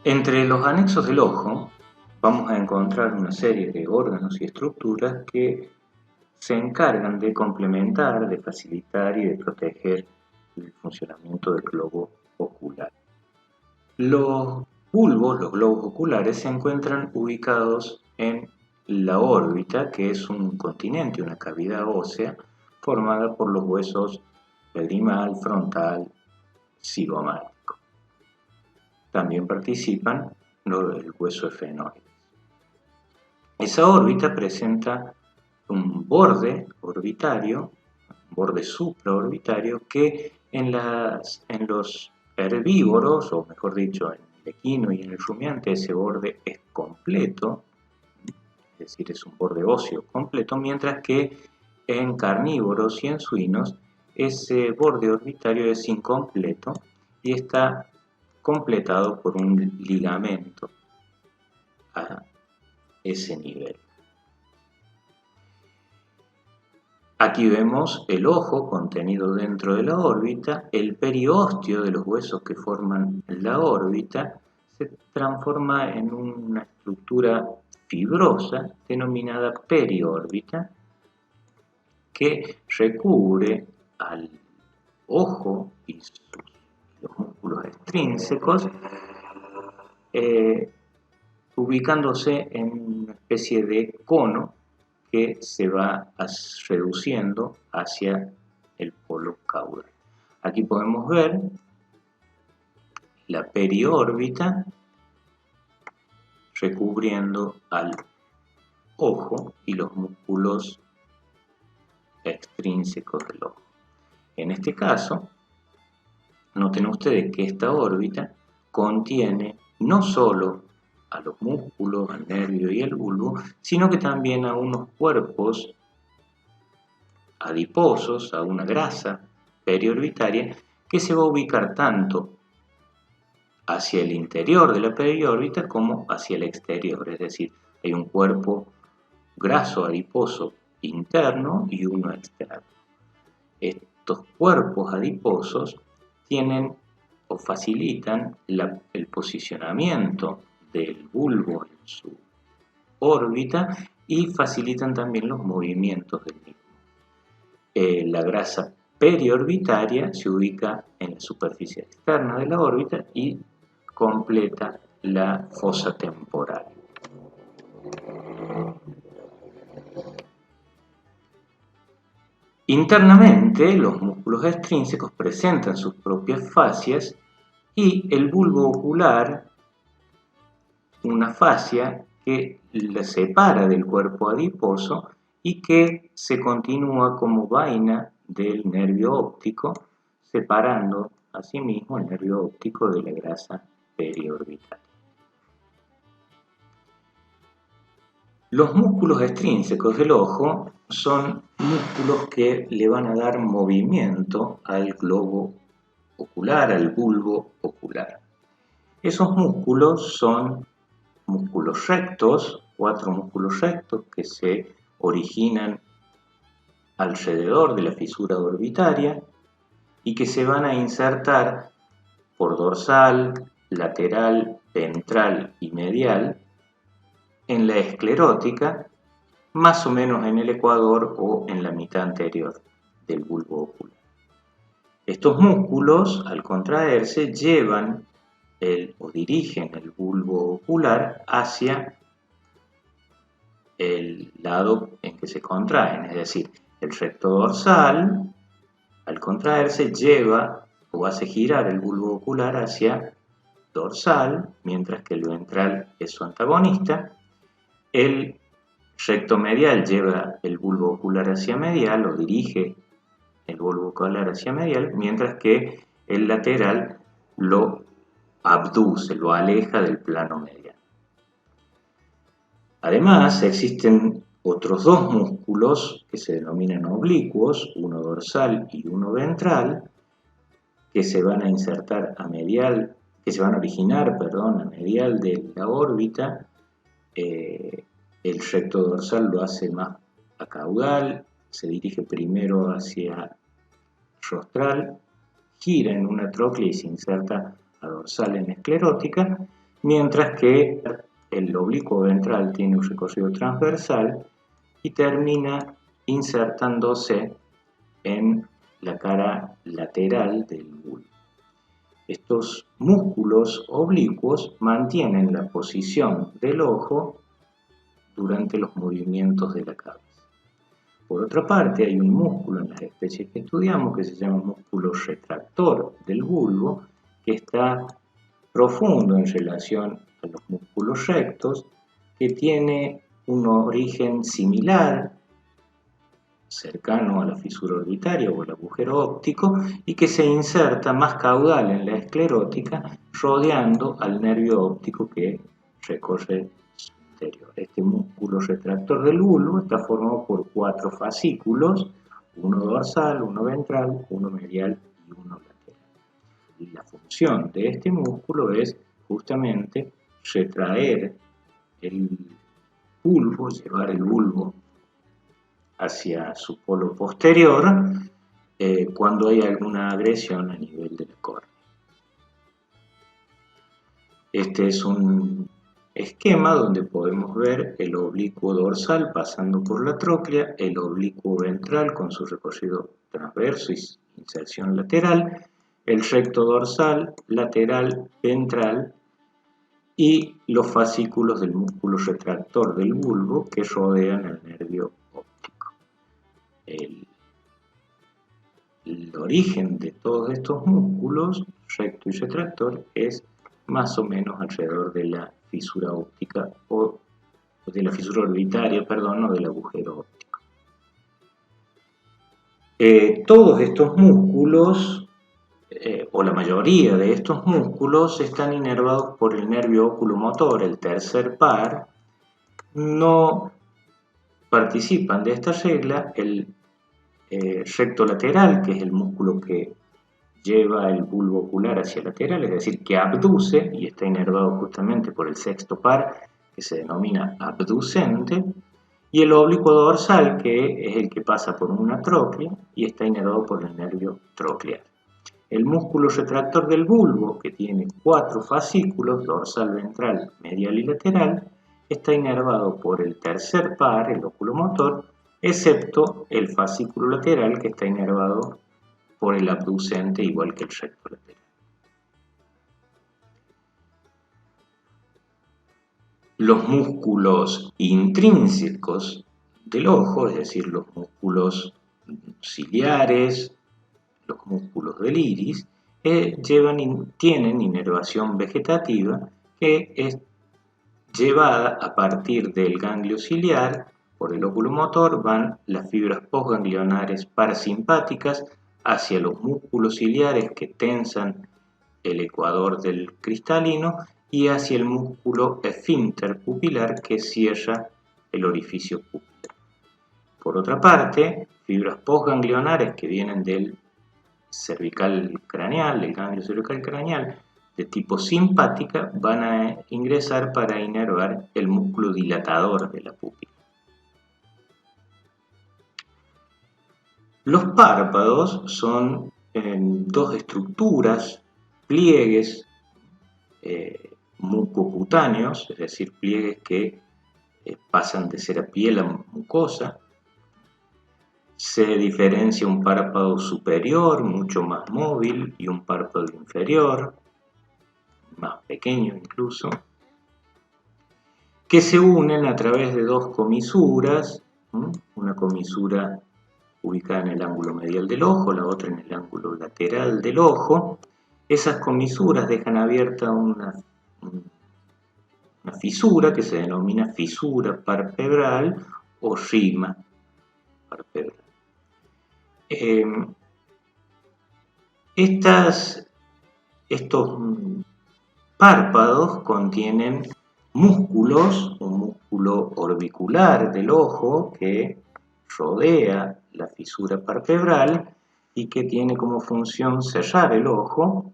Entre los anexos del ojo vamos a encontrar una serie de órganos y estructuras que se encargan de complementar, de facilitar y de proteger el funcionamiento del globo ocular. Los bulbos, los globos oculares, se encuentran ubicados en la órbita, que es un continente, una cavidad ósea formada por los huesos lagrimal, frontal, cigomático. También participan el hueso efenoide. Esa órbita presenta un borde orbitario, un borde supraorbitario, que en los herbívoros, o mejor dicho, en el equino y en el rumiante, ese borde es completo, es decir, es un borde óseo completo, mientras que en carnívoros y en suinos ese borde orbitario es incompleto y está completado por un ligamento a ese nivel. Aquí vemos el ojo contenido dentro de la órbita, el periósteo de los huesos que forman la órbita se transforma en una estructura fibrosa denominada periórbita que recubre al ojo y los músculos extrínsecos, ubicándose en una especie de cono que se va reduciendo hacia el polo caudal. Aquí podemos ver la periórbita recubriendo al ojo y los músculos extrínsecos del ojo. En este caso, noten ustedes que esta órbita contiene no solo a los músculos, al nervio y el bulbo, sino que también a unos cuerpos adiposos, a una grasa periorbitaria que se va a ubicar tanto hacia el interior de la periórbita como hacia el exterior, es decir, hay un cuerpo graso adiposo interno y uno externo. Estos cuerpos adiposos tienen o facilitan el posicionamiento del bulbo en su órbita y facilitan también los movimientos del mismo. La grasa periorbitaria se ubica en la superficie externa de la órbita y completa la fosa temporal. Internamente, los músculos extrínsecos presentan sus propias fascias y el bulbo ocular, una fascia que la separa del cuerpo adiposo y que se continúa como vaina del nervio óptico, separando asimismo el nervio óptico de la grasa periorbital. Los músculos extrínsecos del ojo son músculos que le van a dar movimiento al globo ocular, al bulbo ocular. Esos músculos son músculos rectos, 4 músculos rectos que se originan alrededor de la fisura orbitaria y que se van a insertar por dorsal, lateral, ventral y medial en la esclerótica, más o menos en el ecuador o en la mitad anterior del bulbo ocular. Estos músculos, al contraerse, llevan o dirigen el bulbo ocular hacia el lado en que se contraen, es decir, el recto dorsal, al contraerse, lleva o hace girar el bulbo ocular hacia dorsal, mientras que el ventral es su antagonista. El recto medial lleva el bulbo ocular hacia medial o dirige el bulbo ocular hacia medial, mientras que el lateral lo abduce, lo aleja del plano medial. Además, existen otros 2 músculos que se denominan oblicuos, uno dorsal y uno ventral, que se van a insertar a medial, que se van a originar, a medial de la órbita. El recto dorsal lo hace más a caudal, se dirige primero hacia rostral, gira en una tróclea y se inserta a dorsal en esclerótica, mientras que el oblicuo ventral tiene un recorrido transversal y termina insertándose en la cara lateral del bulbo. Estos músculos oblicuos mantienen la posición del ojo durante los movimientos de la cabeza. Por otra parte, hay un músculo en las especies que estudiamos que se llama músculo retractor del bulbo, que está profundo en relación a los músculos rectos, que tiene un origen similar, cercano a la fisura orbitaria o el agujero óptico, y que se inserta más caudal en la esclerótica, rodeando al nervio óptico que recorre su interior. Este músculo retractor del bulbo está formado por 4 fascículos, uno dorsal, uno ventral, uno medial y uno lateral. Y la función de este músculo es justamente retraer el bulbo, llevar el bulbo hacia su polo posterior cuando hay alguna agresión a nivel de la córnea. Este es un esquema donde podemos ver el oblicuo dorsal pasando por la tróclea, el oblicuo ventral con su recorrido transverso y inserción lateral, el recto dorsal, lateral, ventral y los fascículos del músculo retractor del bulbo que rodean el nervio óptico. El origen de todos estos músculos, recto y retractor, es más o menos alrededor de la fisura óptica o de la fisura orbitaria, perdón, o del agujero óptico. Todos estos músculos, o la mayoría de estos músculos, están inervados por el nervio oculomotor, el tercer par. No participan de esta regla el recto lateral, que es el músculo que lleva el bulbo ocular hacia lateral, es decir, que abduce y está inervado justamente por el sexto par, que se denomina abducente, y el oblicuo dorsal, que es el que pasa por una tróclea y está inervado por el nervio troclear. El músculo retractor del bulbo, que tiene 4 fascículos, dorsal, ventral, medial y lateral, está inervado por el tercer par, el oculomotor, excepto el fascículo lateral, que está inervado por el abducente, igual que el recto lateral. Los músculos intrínsecos del ojo, es decir, los músculos ciliares, los músculos del iris, tienen inervación vegetativa que es llevada a partir del ganglio ciliar. Por el oculomotor van las fibras postganglionares parasimpáticas hacia los músculos ciliares que tensan el ecuador del cristalino y hacia el músculo esfínter pupilar que cierra el orificio pupilar. Por otra parte, fibras postganglionares que vienen del cervical craneal, del ganglio cervical craneal, de tipo simpática, van a ingresar para inervar el músculo dilatador de la pupila. Los párpados son dos estructuras, pliegues mucocutáneos, es decir, pliegues que pasan de ser a piel a mucosa. Se diferencia un párpado superior, mucho más móvil, y un párpado inferior, más pequeño incluso, que se unen a través de dos comisuras, una comisura ubicada en el ángulo medial del ojo, la otra en el ángulo lateral del ojo. Esas comisuras dejan abierta una fisura que se denomina fisura palpebral o rima palpebral. Estos párpados contienen músculos, un músculo orbicular del ojo que rodea la fisura palpebral y que tiene como función cerrar el ojo,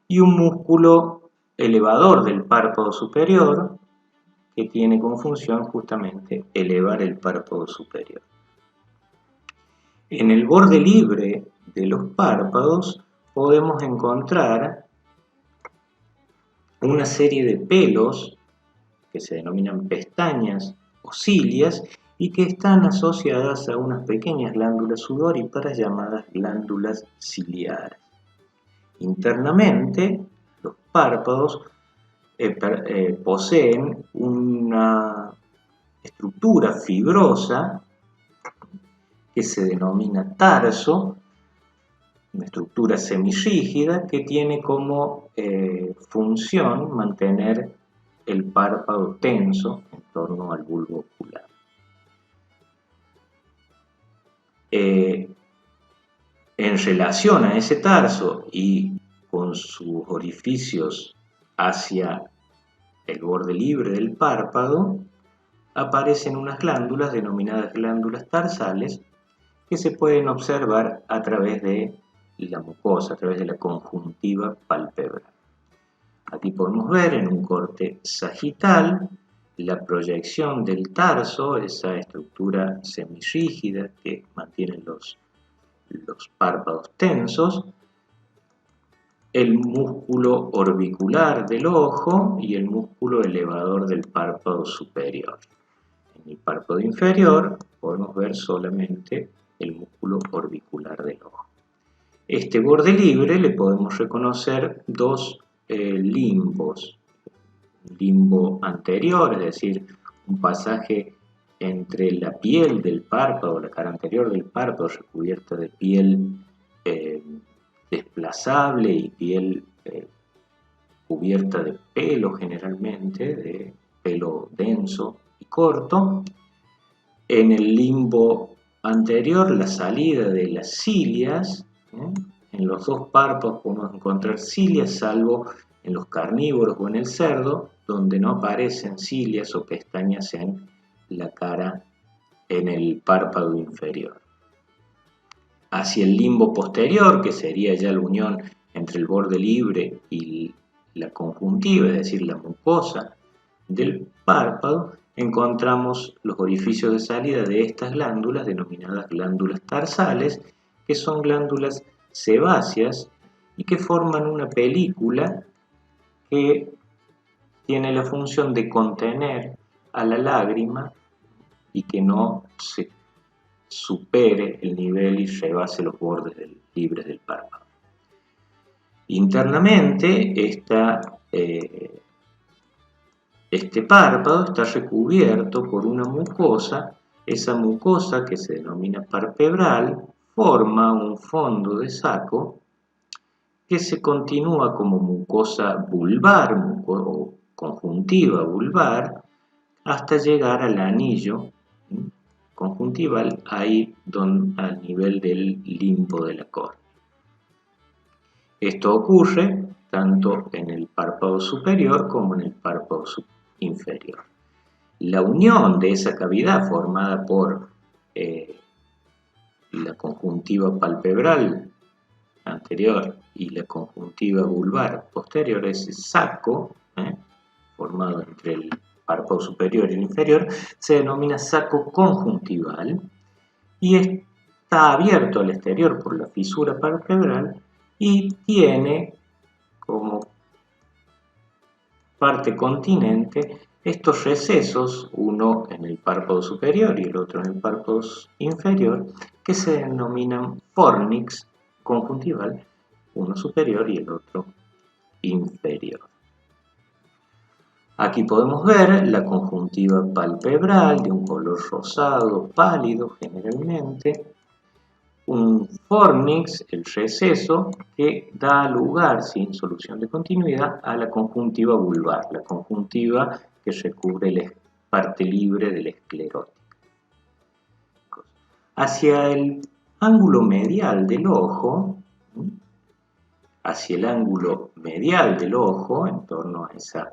y un músculo elevador del párpado superior que tiene como función justamente elevar el párpado superior. En el borde libre de los párpados podemos encontrar una serie de pelos que se denominan pestañas o cilias y que están asociadas a unas pequeñas glándulas sudoríparas llamadas glándulas ciliares. Internamente, los párpados poseen una estructura fibrosa que se denomina tarso, una estructura semirrígida que tiene como función mantener el párpado tenso en torno al bulbo ocular. En relación a ese tarso y con sus orificios hacia el borde libre del párpado, aparecen unas glándulas denominadas glándulas tarsales que se pueden observar a través de la mucosa, a través de la conjuntiva palpebral. Aquí podemos ver en un corte sagital la proyección del tarso, esa estructura semirrígida que mantiene los párpados tensos, el músculo orbicular del ojo y el músculo elevador del párpado superior. En el párpado inferior podemos ver solamente el músculo orbicular del ojo. Este borde libre le podemos reconocer dos limbos. Un limbo anterior, es decir, un pasaje entre la piel del párpado, la cara anterior del párpado recubierta de piel desplazable y piel cubierta de pelo generalmente, de pelo denso y corto. En el limbo anterior, la salida de las cilias, en los dos párpados podemos encontrar cilias, salvo en los carnívoros o en el cerdo, donde no aparecen cilias o pestañas en la cara, en el párpado inferior. Hacia el limbo posterior, que sería ya la unión entre el borde libre y la conjuntiva, es decir, la mucosa del párpado, encontramos los orificios de salida de estas glándulas, denominadas glándulas tarsales, que son glándulas sebáceas y que forman una película que tiene la función de contener a la lágrima y que no se supere el nivel y rebase los bordes libres del párpado. Internamente, este párpado está recubierto por una mucosa. Esa mucosa, que se denomina palpebral, forma un fondo de saco que se continúa como mucosa vulvar o conjuntiva vulvar hasta llegar al anillo conjuntival, ahí al nivel del limbo de la córnea. Esto ocurre tanto en el párpado superior como en el párpado inferior. La unión de esa cavidad formada por la conjuntiva palpebral anterior y la conjuntiva vulvar posterior, ese saco formado entre el párpado superior y el inferior, se denomina saco conjuntival y está abierto al exterior por la fisura palpebral y tiene como parte continente estos recesos, uno en el párpado superior y el otro en el párpado inferior, que se denominan fornix conjuntival, uno superior y el otro inferior. Aquí podemos ver la conjuntiva palpebral de un color rosado pálido generalmente, un fornix, el receso, que da lugar, sin solución de continuidad, a la conjuntiva vulvar, la conjuntiva que recubre la parte libre de la esclerótica. Hacia el ángulo medial del ojo, en torno a esta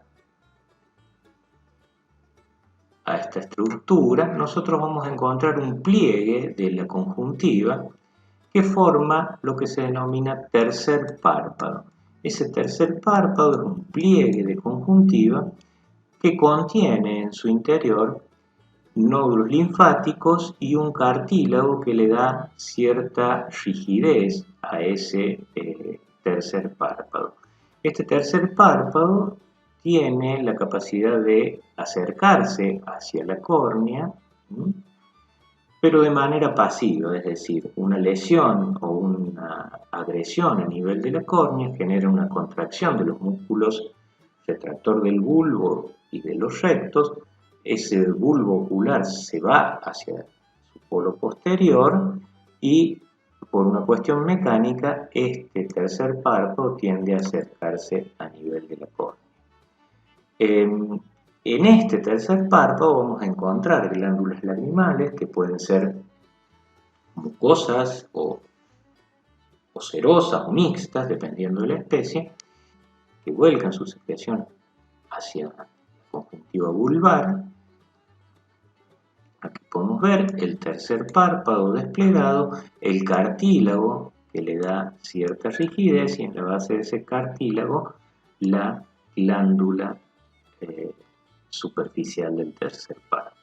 estructura, nosotros vamos a encontrar un pliegue de la conjuntiva que forma lo que se denomina tercer párpado. Ese tercer párpado es un pliegue de conjuntiva que contiene en su interior nódulos linfáticos y un cartílago que le da cierta rigidez a ese tercer párpado. Este tercer párpado tiene la capacidad de acercarse hacia la córnea, pero de manera pasiva, es decir, una lesión o una agresión a nivel de la córnea genera una contracción de los músculos retractor del bulbo y de los rectos. Ese bulbo ocular se va hacia su polo posterior y por una cuestión mecánica este tercer párpado tiende a acercarse a nivel de la córnea. En este tercer párpado vamos a encontrar glándulas lagrimales que pueden ser mucosas o cerosas o mixtas, dependiendo de la especie, que vuelcan su secreción hacia la conjuntiva vulvar. Aquí podemos ver el tercer párpado desplegado, el cartílago que le da cierta rigidez y en la base de ese cartílago la glándula superficial del tercer párpado.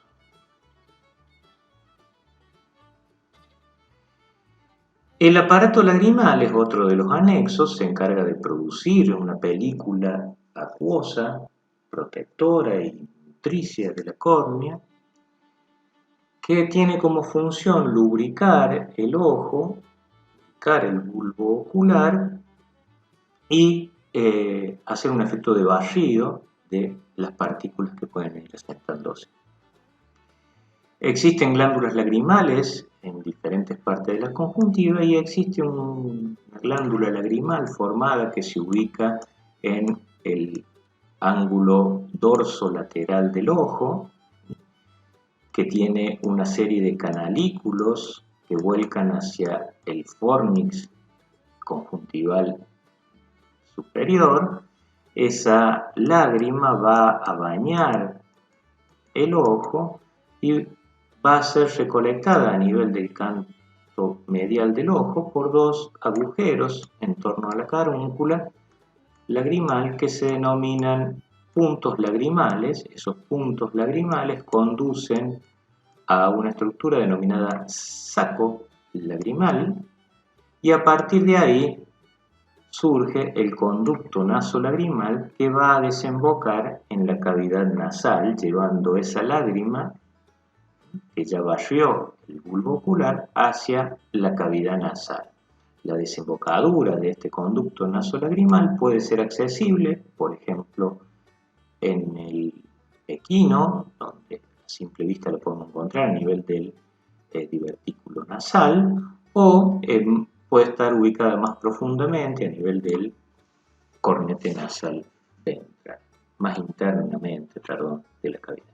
El aparato lagrimal es otro de los anexos, se encarga de producir una película acuosa, protectora y nutricia de la córnea, que tiene como función lubricar el ojo, lubricar el bulbo ocular y hacer un efecto de barrido de las partículas que pueden ir asentándose. Existen glándulas lagrimales en diferentes partes de la conjuntiva y existe una glándula lagrimal formada que se ubica en el ángulo dorsolateral del ojo, que tiene una serie de canalículos que vuelcan hacia el fornix conjuntival superior. Esa lágrima va a bañar el ojo y va a ser recolectada a nivel del canto medial del ojo por dos agujeros en torno a la carúncula lagrimal que se denominan puntos lagrimales. Esos puntos lagrimales conducen a una estructura denominada saco lagrimal y a partir de ahí surge el conducto nasolagrimal que va a desembocar en la cavidad nasal, llevando esa lágrima que ya barrió el bulbo ocular hacia la cavidad nasal. La desembocadura de este conducto nasolagrimal puede ser accesible, por ejemplo, en el equino, donde a simple vista lo podemos encontrar a nivel del divertículo nasal, o puede estar ubicada más profundamente a nivel del cornete nasal ventral, más internamente, de la cavidad.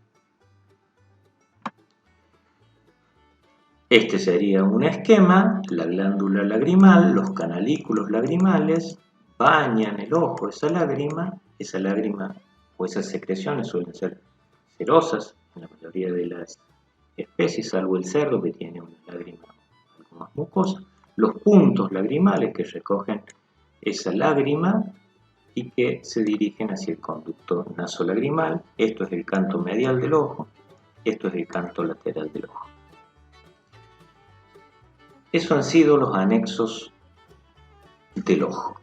Este sería un esquema: la glándula lagrimal, los canalículos lagrimales bañan el ojo, esa lágrima o esas secreciones suelen ser cerosas en la mayoría de las especies, salvo el cerdo que tiene una lágrima algo más mucosa. Los puntos lagrimales que recogen esa lágrima y que se dirigen hacia el conducto nasolagrimal. Esto es el canto medial del ojo, esto es el canto lateral del ojo. Esos han sido los anexos del ojo.